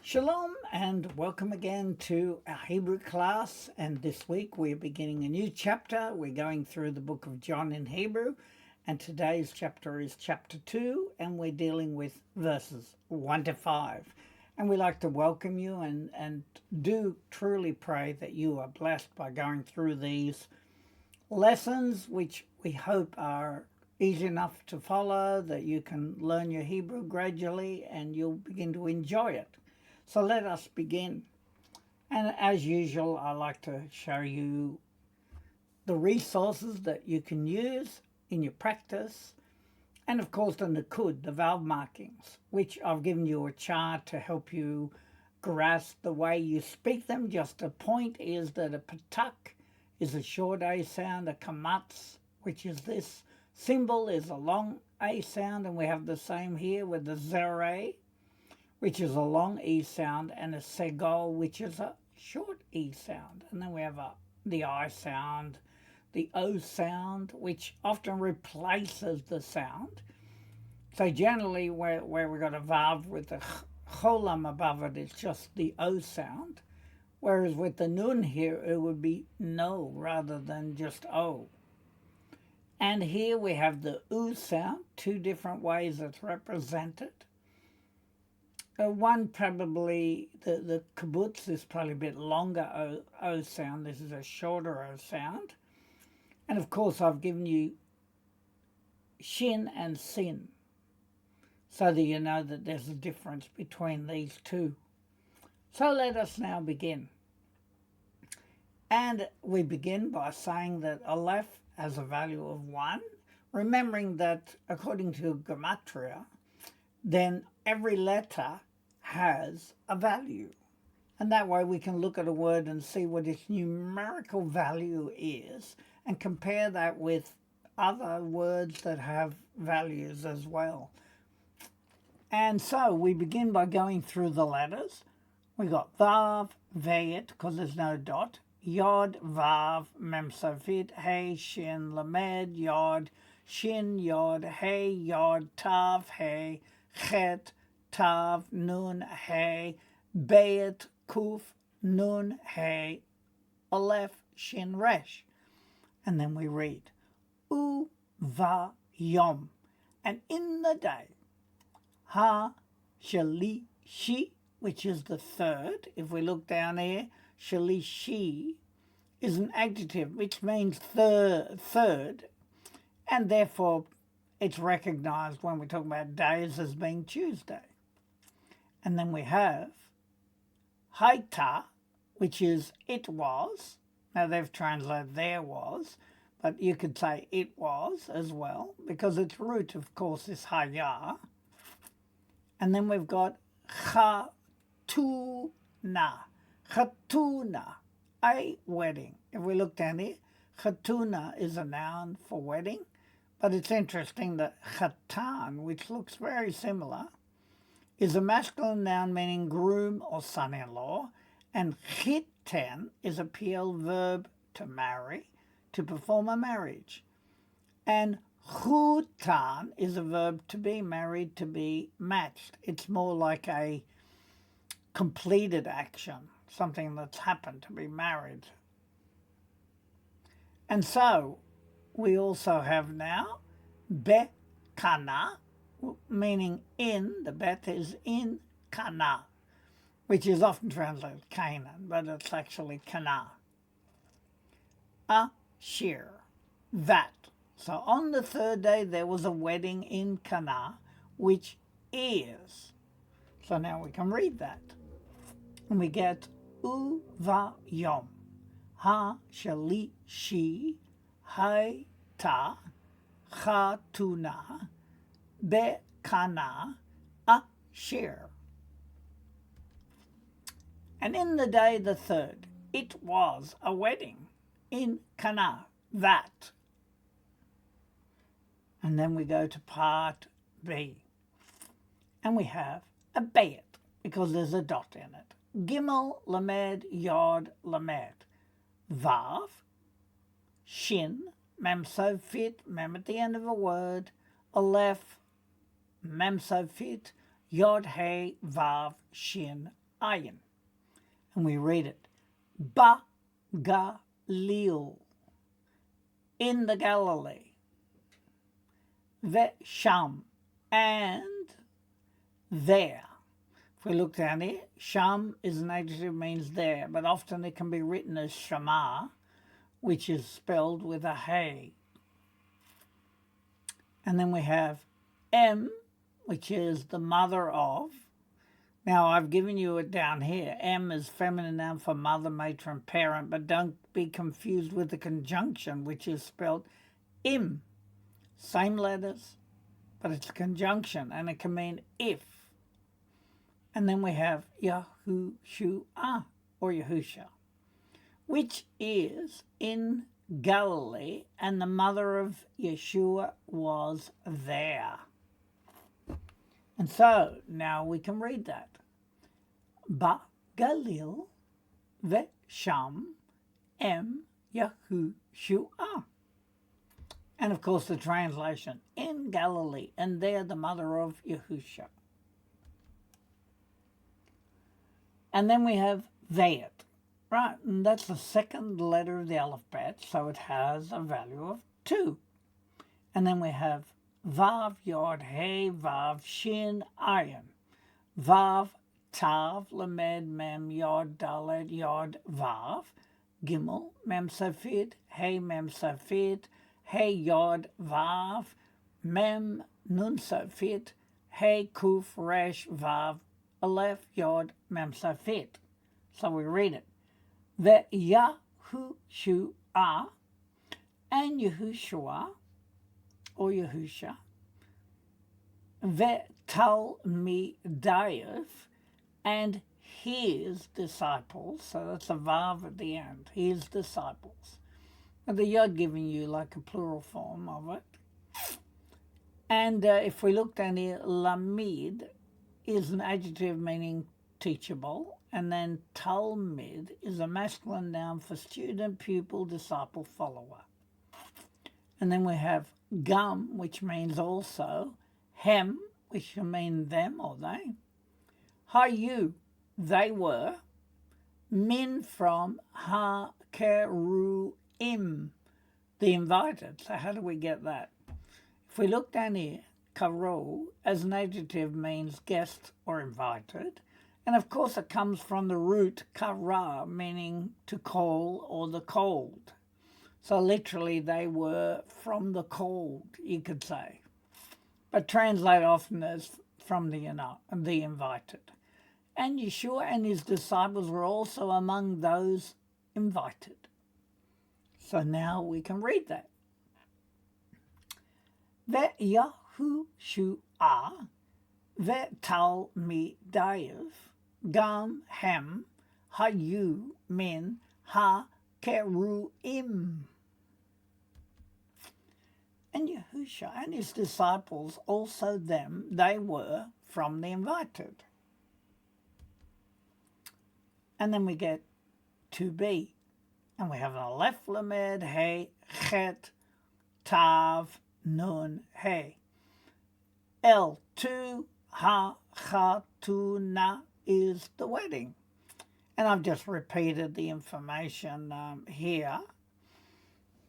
Shalom and welcome again to our Hebrew class. And this week we're beginning a new chapter. We're going through the book of John in Hebrew, and today's chapter is chapter 2, and we're dealing with verses 1 to 5. And we like to welcome you and do truly pray that you are blessed by going through these lessons, which we hope are easy enough to follow, that you can learn your Hebrew gradually and you'll begin to enjoy it. So let us begin. And as usual, I like to show you the resources that you can use in your practice. And of course, the Nakud, the valve markings, which I've given you a chart to help you grasp the way you speak them. Just a point is that a patak is a short A sound, a kamatz, which is this symbol, is a long A sound, and we have the same here with the zere, which is a long E sound, and a segol, which is a short E sound. And then we have the I sound, the O sound, which often replaces the sound. So generally, where we've got a vav with the cholam above it, it's just the O sound. Whereas with the nun here, it would be no rather than just O. And here we have the U sound, two different ways it's represented. One probably, the kibbutz is probably a bit longer O sound. This is a shorter O sound. And of course, I've given you shin and sin, so that you know that there's a difference between these two. So let us now begin. And we begin by saying that Aleph has a value of 1, remembering that according to Gematria, then every letter has a value. And that way we can look at a word and see what its numerical value is and compare that with other words that have values as well. And so we begin by going through the letters. We got Vav, Vayet, because there's no dot, Yod, Vav, Mem Safit, Hey, Shin, Lamed, Yod, Shin, Yod, Hey, Yod, Tav, Hey, Chet, Tav, Nun, Hey, Bayet, Kuf, Nun, Hey, Aleph, Shin, Resh. And then we read, U, Va, Yom, and in the day, Ha, Shalishi, which is the third. If we look down here, Shalishi is an adjective which means third, and therefore it's recognized when we talk about days as being Tuesday. And then we have Haita, which is it was. Now they've translated there was, but you could say it was as well, because its root, of course, is Haya. And then we've got Chatuna. Chatuna, a wedding. If we look down here, Chatuna is a noun for wedding. But it's interesting that Chatan, which looks very similar, is a masculine noun meaning groom or son-in-law, and Chiten is a PL verb to marry, to perform a marriage. And Chutan is a verb to be married, to be matched. It's more like a completed action, something that's happened, to be married. And so we also have now Qanah, meaning in. The bet is in Qanah, which is often translated Canaan, but it's actually Qanah. Ashir, that. So on the third day there was a wedding in Qanah, which is. So now we can read that. And we get Uva Yom, Ha Shalishi, Haita, Chatuna, Beqanah, Asher. And in the day the third, it was a wedding in Qanah, that. And then we go to part B. And we have a bayet, because there's a dot in it. Gimel, Lamed, Yod, Lamed. Vav, Shin, Mem Sofit, Mem at the end of a word. Aleph, Mem Sofit, Yod, Hey, Vav, Shin, ayin. And we read it, Ba-ga-lil, in the Galilee, Ve-sham, and there. If we look down here, sham is an adjective, means there, but often it can be written as shama, which is spelled with a hey. And then we have M, which is the mother of. Now, I've given you it down here. M is feminine noun for mother, matron, parent, but don't be confused with the conjunction, which is spelled im. Same letters, but it's a conjunction, and it can mean if. And then we have Yahushua, or Yahusha, which is in Galilee, and the mother of Yeshua was there. And so now we can read that. Ba-Galil ve-sham em Yahushua. And of course the translation, in Galilee, and there the mother of Yahusha. And then we have Vayet. Right, and that's the second letter of the alphabet, so it has a value of 2. And then we have Vav, Yod, Hey, Vav, Shin, Ayin. Vav, Tav, Lamed, Mem, Yod, Dalet, Yod, Vav. Gimel, Mem, Safid, Hey, Mem, Safid, Hey, Yod, Vav. Mem, Nun, Safid, Hey, Kuf, Resh, Vav, Aleph, Yod, Mem, Safid. So we read it. The Yahushua and Yahushua, or Yahusha, the Talmidayev, and his disciples, so that's a vav at the end, his disciples. And the yod giving you like a plural form of it. And if we look down here, lamid is an adjective meaning teachable. And then Talmid is a masculine noun for student, pupil, disciple, follower. And then we have Gum, which means also. Hem, which can mean them or they. Hayu, they were. Min, from. Ha-keru-im, the invited. So how do we get that? If we look down here, Karo, as an adjective, means guest or invited. And of course it comes from the root kara, meaning to call or the cold. So literally they were from the cold, you could say. But translate often as from the invited. And Yeshua and his disciples were also among those invited. So now we can read that. Ve'yahushua ve'talmidayev Gam hem hayu min ha-keruim. And Yahusha and his disciples, also them, they were from the invited. And then we get to be. And we have an aleph, lamed, hey, chet, tav, nun, hey. El, tu, ha, chatuna is the wedding. And I've just repeated the information here,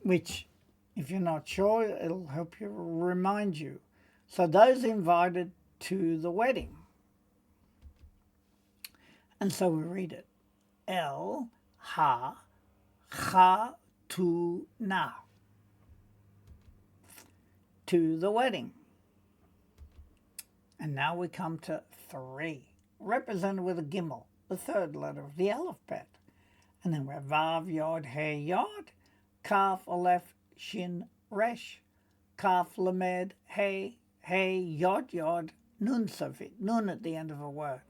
which, if you're not sure, it'll help you remind you. So those invited to the wedding. And so we read it. El ha chatuna, to the wedding. And now we come to 3, represented with a gimel, the third letter of the alphabet. And then we have Vav, Yod, Hey, Yod, Kaf, Aleph, Shin, Resh, Kaf, Lamed, Hey, Hey, Yod, Yod, Nun, Safit, Nun at the end of a word.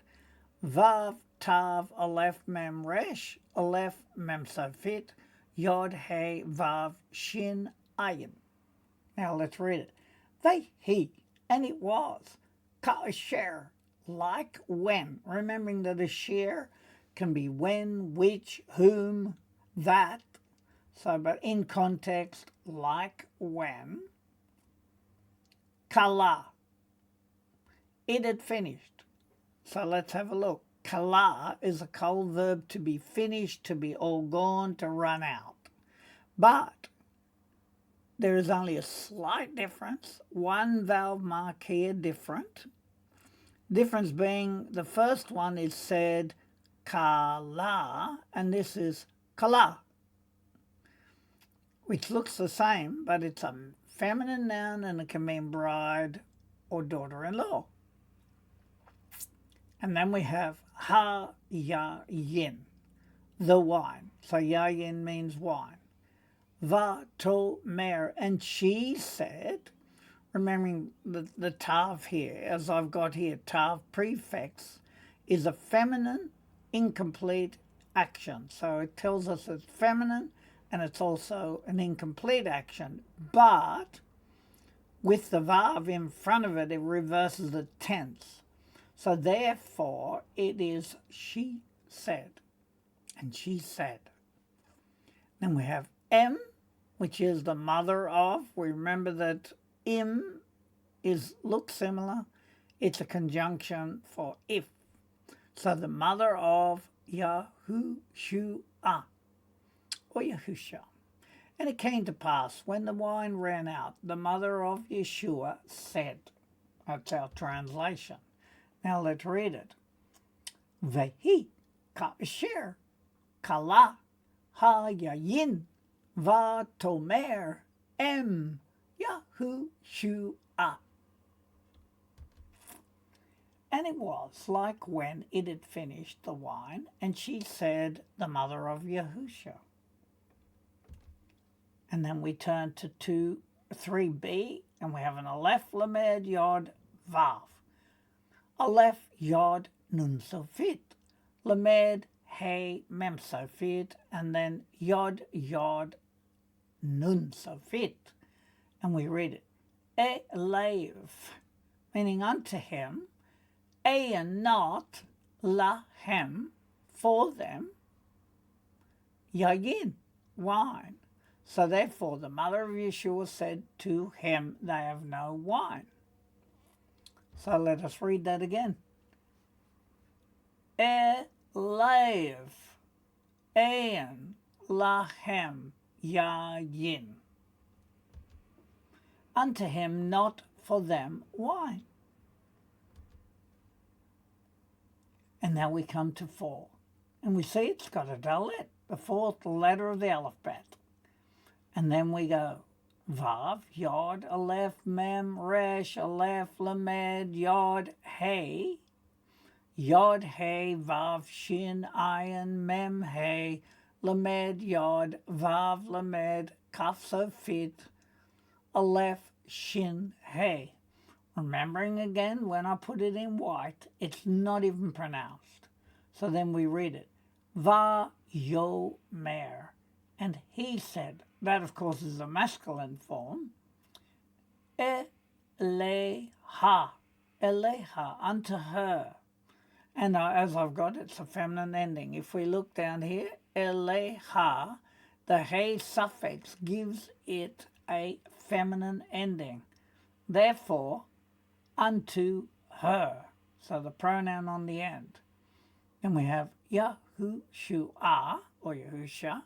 Vav, Tav, Aleph, Mem, Resh, Aleph, Mem, Safit, Yod, Hey, Vav, Shin, Ayin. Now let's read it. They, he, and it was, Ka'asher, like when. Remembering that a share can be when, which, whom, that. So, but in context, like when. Qanah, it had finished. So let's have a look. Qanah is a cold verb to be finished, to be all gone, to run out. But there is only a slight difference. One vowel mark here different. Difference being the first one is said Kala, and this is Kala, which looks the same, but it's a feminine noun and it can mean bride or daughter-in-law. And then we have Ha-ya-yin, the wine. So ya-yin means wine. Va-to-mer, and she said, remembering the tav here, as I've got here, tav prefix, is a feminine, incomplete action. So it tells us it's feminine and it's also an incomplete action. But with the vav in front of it, it reverses the tense. So therefore, it is she said, and she said. Then we have M, which is the mother of. We remember that im looks similar. It's a conjunction for if. So the mother of Yahushua, or Yahusha. And it came to pass, when the wine ran out, the mother of Yeshua said, that's our translation. Now let's read it. Vehi ka'asher kala ha-yayin va-tomer em Yahushua. And it was like when it had finished the wine, and she said, the mother of Yahusha. And then we turn to 3b, and we have an Aleph, Lamed, Yod, Vav. Aleph, Yod, Nun Sofit. Lamed, Hey, Mem Sofit. And then Yod, Yod, Nun Sofit. And we read it. Elev, meaning unto him. And not lahem, for them. Yayin, wine. So therefore the mother of Yeshua said to him, they have no wine. So let us read that again. Elev, and lahem, yayin. Unto him, not for them, wine. And now we come to 4. And we see it's got a dalet, the fourth letter of the alphabet. And then we go Vav, Yod, Aleph, Mem, Resh, Aleph, Lamed, Yod, Hey. Yod, Hey, Vav, Shin, Ayin, Mem, Hey, Lamed, Yod, Vav, Lamed, Kaf, Sofit, Aleph, Shin, Hey. Remembering again, when I put it in white, it's not even pronounced. So then we read it. Va-yo-mer. And he said, that of course is a masculine form. Eleha. Eleha, unto her. And as I've got, it's a feminine ending. If we look down here, Eleha, the hey suffix gives it a feminine ending. Therefore, unto her. So the pronoun on the end. Then we have Yahushua, or Yahusha,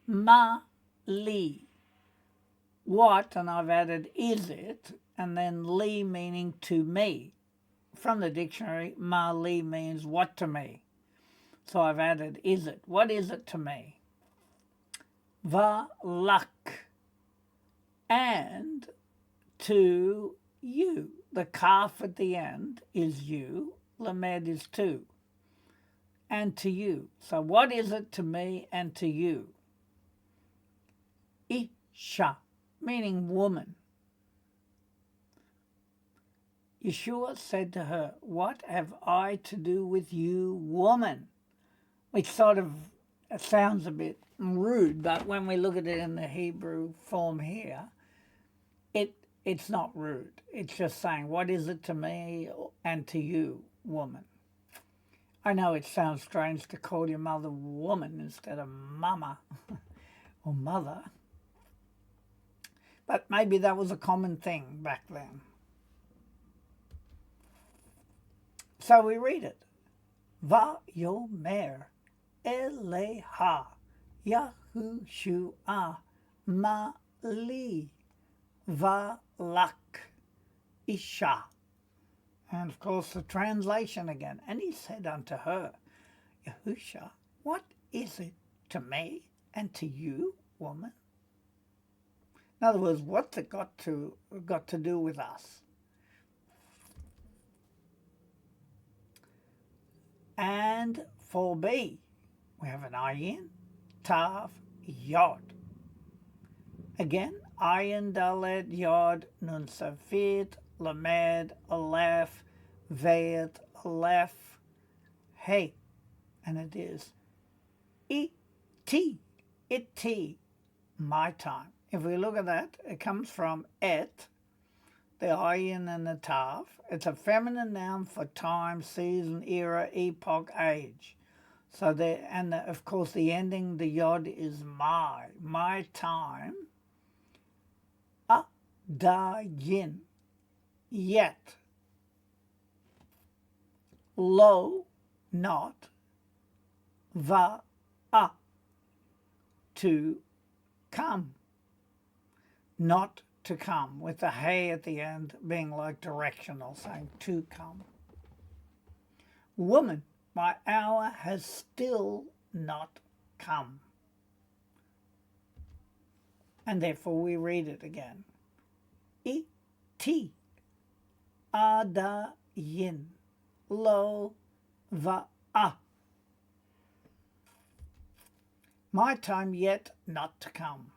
ma-li. What, and I've added is it, and then li meaning to me. From the dictionary, ma-li means what to me. So I've added is it. What is it to me? Va-lak. And to you. The kaf at the end is you. Lamed is to. And to you. So what is it to me and to you? Isha, meaning woman. Yeshua said to her, what have I to do with you, woman? Which sort of sounds a bit rude, but when we look at it in the Hebrew form here, it's not rude. It's just saying, what is it to me and to you, woman? I know it sounds strange to call your mother woman instead of mama or mother. But maybe that was a common thing back then. So we read it. Vayomer Eleha Yahushua Mali Valak Isha. And of course the translation again. And he said unto her, Yahusha, what is it to me and to you, woman? In other words, what's it got to do with us? And for B, we have an ayin, tav, yod. Again, ayin, dalet, yod, nun safit, lamed, aleph, veit, aleph, hey. And it is iti, my time. If we look at that, it comes from et, the ayin and the tav. It's a feminine noun for time, season, era, epoch, age. So of course the ending, the yod, is my time. Yin, yet. Lo, not. To come. Not to come, with the hey at the end being like directional, saying to come. Woman, my hour has still not come. And therefore we read it again. Iti adayin lo va'a. My time yet not to come.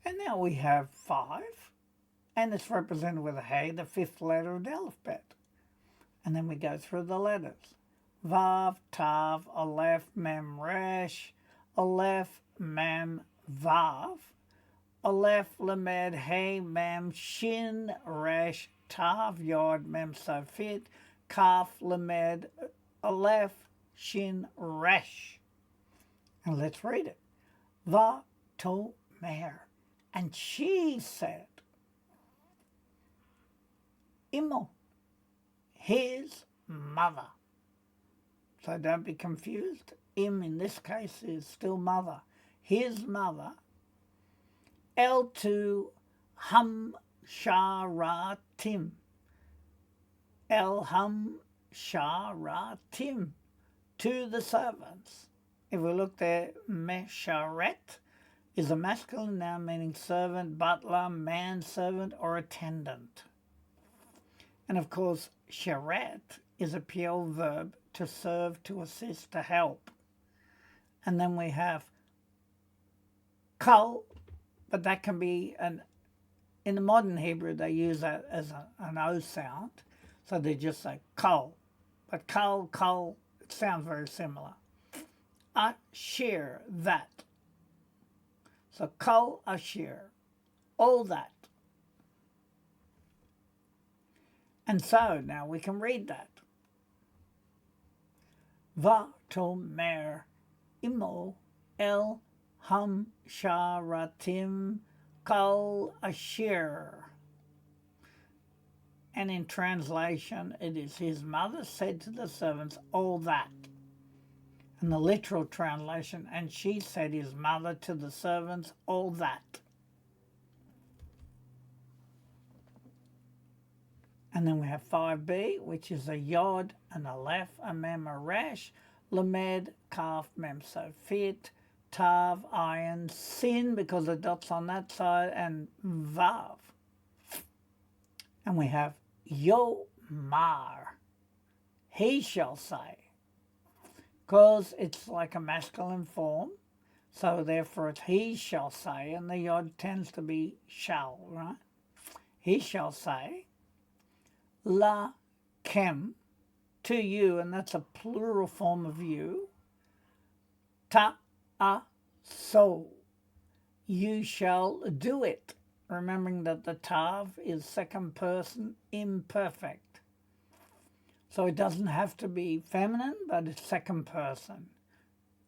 And now we have 5, and it's represented with a hey, the 5th letter of the alphabet. And then we go through the letters. Vav, tav, aleph, mem, resh, aleph, mem, vav, aleph, lamed, hey, mem, shin, resh, tav, yod, mem, safit, kaf, lamed, aleph, shin, resh. And let's read it. Va, to, mer. And she said, Imo, his mother. So don't be confused. Im in this case is still mother. His mother. El to hum sharatim. El hum sharatim. To the servants. If we look there, mesharet is a masculine noun meaning servant, butler, manservant, or attendant. And of course, sharet is a PL verb, to serve, to assist, to help. And then we have kal, but that can be in the modern Hebrew they use that as an O sound, so they just say kal. But kal, it sounds very similar. Asher, that. So kol asher, all that. And so now we can read that. Vatomer imo el ham sharatim kol asher. And in translation, it is his mother said to the servants, all that. And the literal translation, and she said his mother to the servants, all that. And then we have 5b, which is a yod, an aleph, a mem, a resh, lamed, kaf, mem, sofit, tav, ayin, sin, because the dot's on that side, and vav. And we have yomar, he shall say, because it's like a masculine form, so therefore it's he shall say, and the yod tends to be shall, right? He shall say, la kem, to you, and that's a plural form of you, ta a so, you shall do it. Remembering that the tav is second person imperfect. So it doesn't have to be feminine, but it's second person,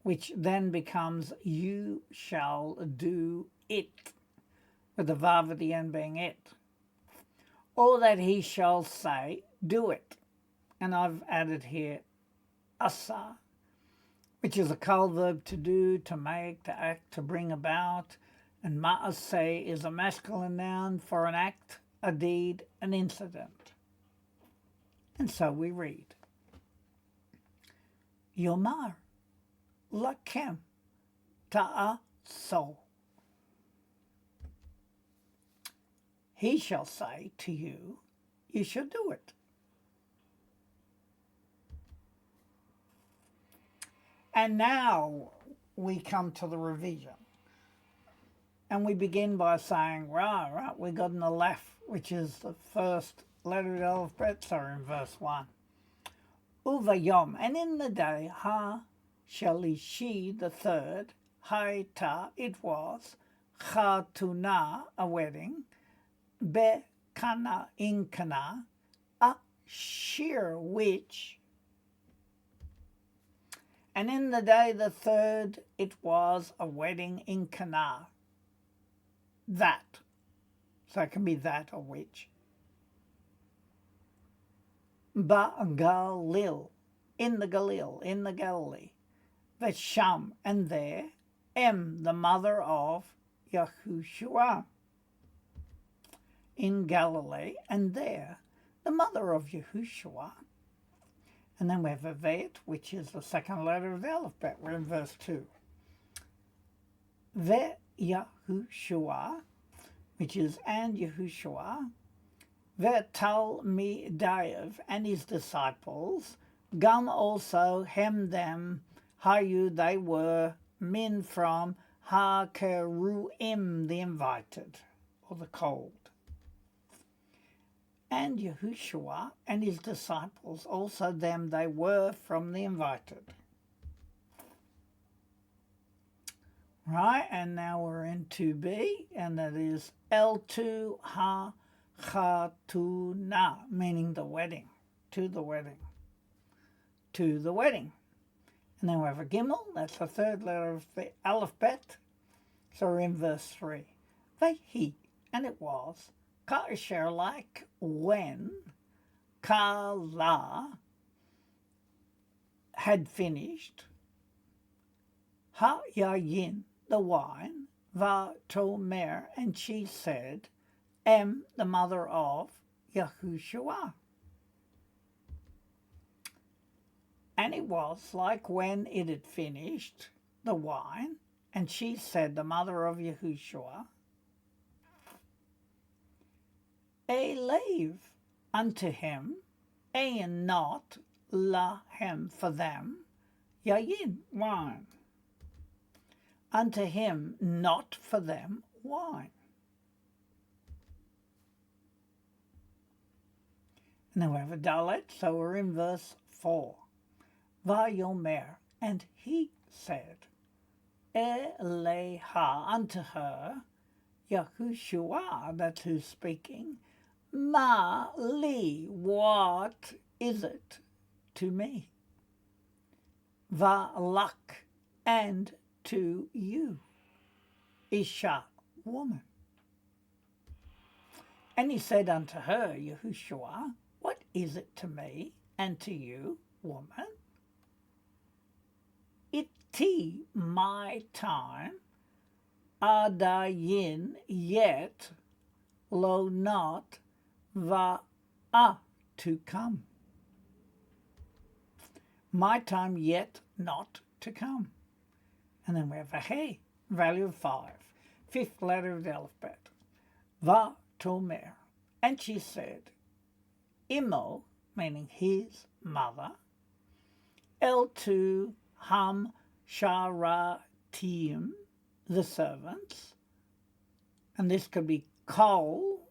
which then becomes you shall do it, with the vav at the end being it. Or that he shall say, do it. And I've added here asa, which is a call verb to do, to make, to act, to bring about. And ma'aseh is a masculine noun for an act, a deed, an incident. And so we read, Yomar lakem ta'aso. He shall say to you, you shall do it. And now we come to the revision. And we begin by saying, right, we got an aleph, which is the first letter of the alphabet, so in verse 1. Uvayom, and in the day, shalishi, the third, haita, it was, chatuna, a wedding, Qanah, in Qanah, a shear which, and in the day the third, it was a wedding in Qanah. That. So it can be that or which. Galil, in the Galilee. Vesham, and there, the mother of Yeshua. In Galilee, and there, the mother of Yeshua. And then we have a vet, which is the second letter of the alphabet. We're in verse 2. Ve Yahushua, which is and Yahushua, ve Talmidayev, and his disciples, gam also them, hayu, they were, min from ha-keruim, the invited, or the called. And Yahushua and his disciples, also them they were from the invited. Right, and now we're in 2b, and that is L2 ha-chatuna, meaning the wedding, to the wedding, to the wedding. And then we have a gimel, that's the third letter of the alphabet, so we're in verse 3. Vehi, and it was, Kasher, like when Kala had finished, Ha-yayin, the wine, Va-tomer, and she said, the mother of Yahushua. And it was like when it had finished, the wine, and she said, the mother of Yahushua, leave unto him, and not lahem, for them, yayin, wine. Unto him, not for them, wine. And then we have a dalet, so we're in verse 4. Vayomer, and he said, Eleha, unto her, Yahushua, that's who's speaking, Ma li, what is it to me? Valak, and to you, Isha, woman. And he said unto her, Yahushua, what is it to me and to you, woman? Iti, my time, adayin, yet, lo not, va'a, to come. My time yet not to come. And then we have a hey, value of 5, fifth letter of the alphabet. Va tomer, and she said, Imo, meaning his mother, El2 ham sharatim, the servants, and this could be kol,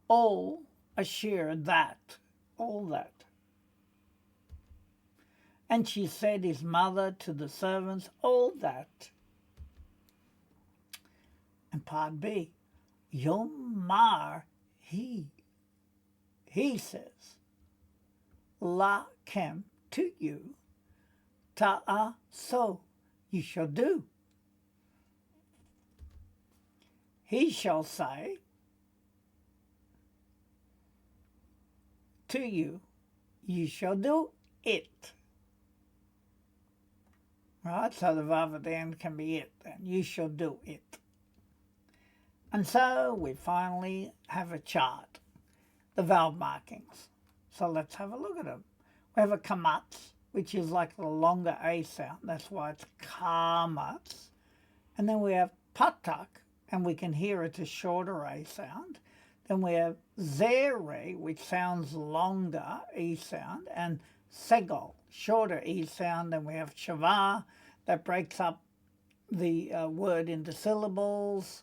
all, asher, that, all that. And she said, his mother to the servants, all that. And part B, Yomar, he says, La kem, to you, ta'a, so, you shall do. He shall say, to you, you shall do it. Right, so the vav at the end can be it, and you shall do it. And so we finally have a chart, the vowel markings. So let's have a look at them. We have a kamatz, which is like the longer A sound. That's why it's kamatz. And then we have patak, and we can hear it's a shorter A sound. Then we have zere, which sounds longer E sound, and segol, shorter E sound. Then we have shavah, that breaks up the word into syllables.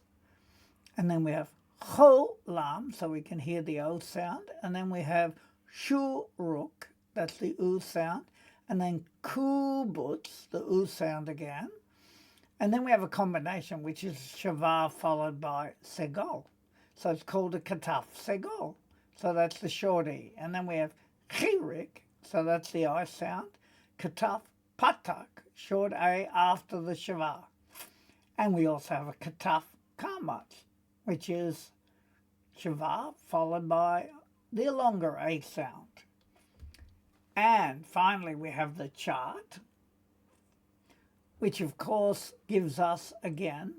And then we have cholam, so we can hear the O sound. And then we have shuruk, that's the U sound. And then kubutz, the U sound again. And then we have a combination, which is shavah followed by segol. So it's called a kataf segol. So that's the short E. And then we have chirik, so that's the I sound. Kataf patak, short A after the shavah. And we also have a kataf kamatz, which is shavah followed by the longer A sound. And finally we have the chart, which of course gives us again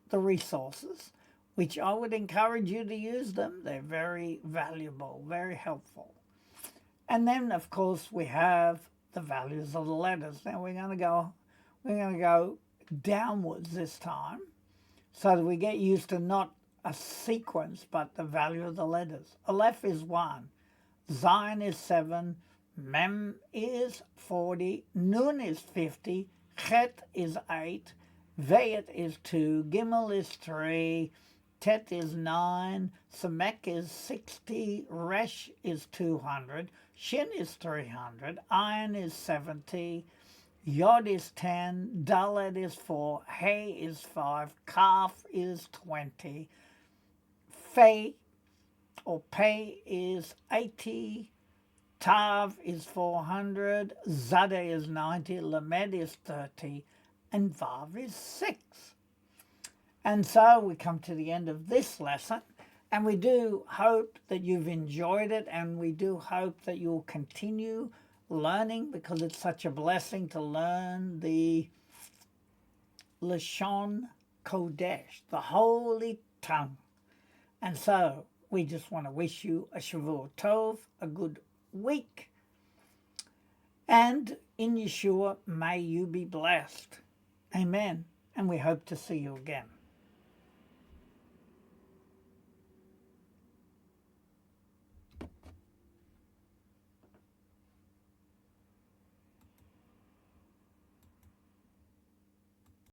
the resources, which I would encourage you to use them. They're very valuable, very helpful. And then of course we have the values of the letters. Now we're going to go downwards this time, so that we get used to not a sequence but the value of the letters. Aleph is 1, Zayin is 7, Mem is 40, Nun is 50, Chet is 8, Vayet is 2, Gimel is 3, Tet is 9, Samek is 60, Resh is 200, Shin is 300, Ayin is 70, Yod is 10, Dalet is 4, Hey is 5, Kaf is 20, Fe or Pei is 80, Tav is 400, Zadeh is 90, Lamed is 30, and Vav is 6. And so we come to the end of this lesson, and we do hope that you've enjoyed it, and we do hope that you'll continue learning, because it's such a blessing to learn the Lashon Kodesh, the holy tongue. And so we just want to wish you a Shavua Tov, a good week. And in Yeshua, may you be blessed. Amen. And we hope to see you again.